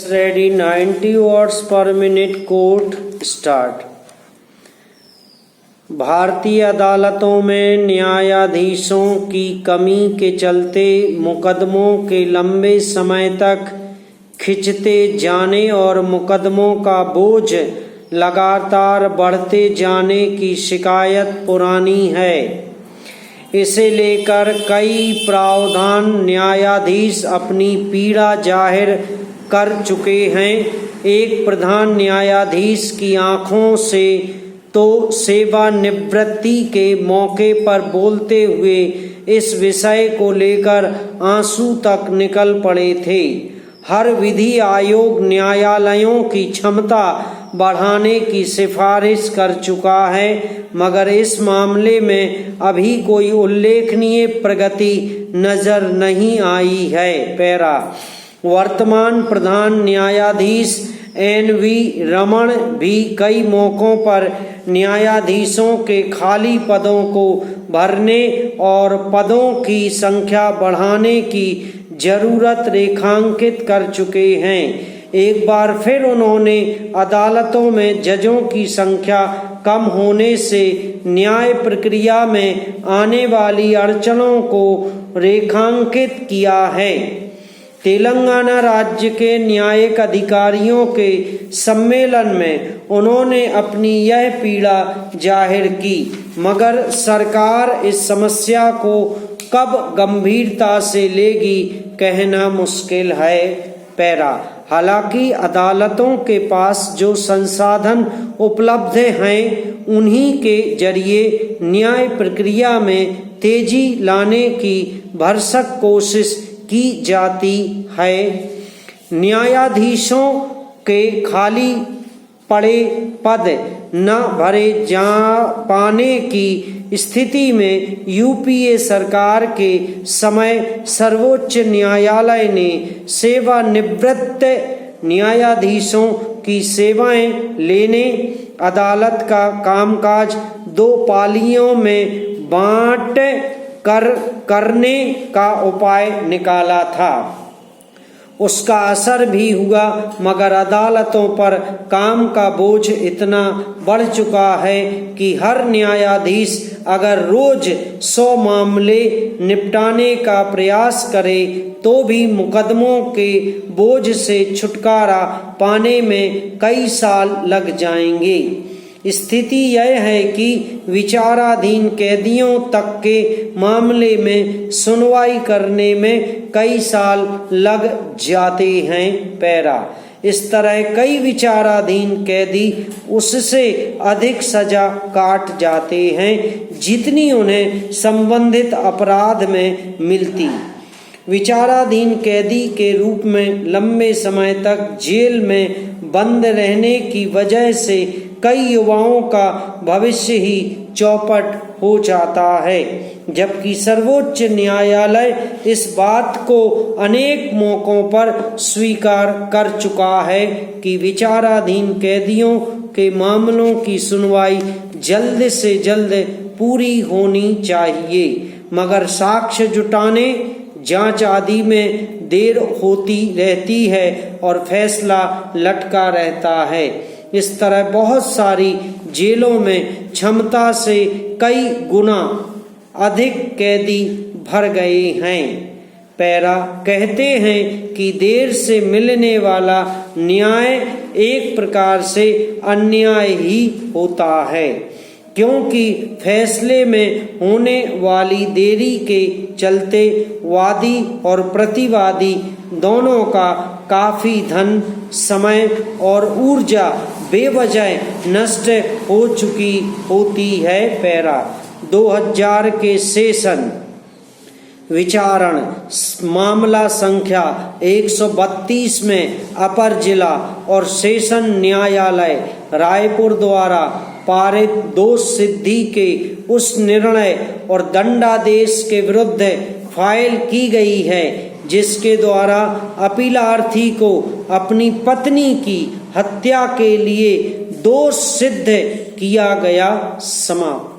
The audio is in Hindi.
रेडी 90 वॉट्स पर मिनट कोर्ट स्टार्ट। भारतीय अदालतों में न्यायाधीशों की कमी के चलते मुकदमों के लंबे समय तक खिंचते जाने और मुकदमों का बोझ लगातार बढ़ते जाने की शिकायत पुरानी है। इसे लेकर कई प्रावधान न्यायाधीश अपनी पीड़ा जाहिर कर चुके हैं। एक प्रधान न्यायाधीश की आंखों से तो सेवानिवृत्ति के मौके पर बोलते हुए इस विषय को लेकर आंसू तक निकल पड़े थे। हर विधि आयोग न्यायालयों की क्षमता बढ़ाने की सिफारिश कर चुका है, मगर इस मामले में अभी कोई उल्लेखनीय प्रगति नजर नहीं आई है। पैरा वर्तमान प्रधान न्यायाधीश एन.वी. रमण भी कई मौकों पर न्यायाधीशों के खाली पदों को भरने और पदों की संख्या बढ़ाने की जरूरत रेखांकित कर चुके हैं। एक बार फिर उन्होंने अदालतों में जजों की संख्या कम होने से न्याय प्रक्रिया में आने वाली अड़चनों को रेखांकित किया है। तेलंगाना राज्य के न्यायिक अधिकारियों के सम्मेलन में उन्होंने अपनी यह पीड़ा जाहिर की, मगर सरकार इस समस्या को कब गंभीरता से लेगी कहना मुश्किल है। पैरा हालांकि अदालतों के पास जो संसाधन उपलब्ध हैं उन्हीं के जरिए न्याय प्रक्रिया में तेजी लाने की भरसक कोशिश की जाती है। न्यायाधीशों के खाली पड़े पद न भरे जा पाने की स्थिति में यूपीए सरकार के समय सर्वोच्च न्यायालय ने सेवानिवृत्त न्यायाधीशों की सेवाएं लेने, अदालत का कामकाज 2 पालियों में बांट करने का उपाय निकाला था। उसका असर भी हुआ, मगर अदालतों पर काम का बोझ इतना बढ़ चुका है कि हर न्यायाधीश अगर रोज 100 मामले निपटाने का प्रयास करे तो भी मुकदमों के बोझ से छुटकारा पाने में कई साल लग जाएंगे। स्थिति यह है कि विचाराधीन कैदियों तक के मामले में सुनवाई करने में कई साल लग जाते हैं। पैरा इस तरह कई विचाराधीन कैदी उससे अधिक सजा काट जाते हैं जितनी उन्हें संबंधित अपराध में मिलती। विचाराधीन कैदी के रूप में लंबे समय तक जेल में बंद रहने की वजह से कई युवाओं का भविष्य ही चौपट हो जाता है, जबकि सर्वोच्च न्यायालय इस बात को अनेक मौकों पर स्वीकार कर चुका है कि विचाराधीन कैदियों के मामलों की सुनवाई जल्द से जल्द पूरी होनी चाहिए, मगर साक्ष्य जुटाने, जांच आदि में देर होती रहती है और फैसला लटका रहता है। इस तरह बहुत सारी जेलों में क्षमता से कई गुना अधिक कैदी भर गए हैं। पैरा कहते हैं कि देर से मिलने वाला न्याय एक प्रकार से अन्याय ही होता है, क्योंकि फैसले में होने वाली देरी के चलते वादी और प्रतिवादी दोनों का काफी धन, समय और ऊर्जा बेवजह नष्ट हो चुकी होती है। पैरा 2000 के सेशन विचारण मामला संख्या 132 में अपर जिला और सेशन न्यायालय रायपुर द्वारा पारित दोष सिद्धि के उस निर्णय और दंडादेश के विरुद्ध फाइल की गई है जिसके द्वारा अपीलार्थी को अपनी पत्नी की हत्या के लिए दोष सिद्ध किया गया। समाप्त।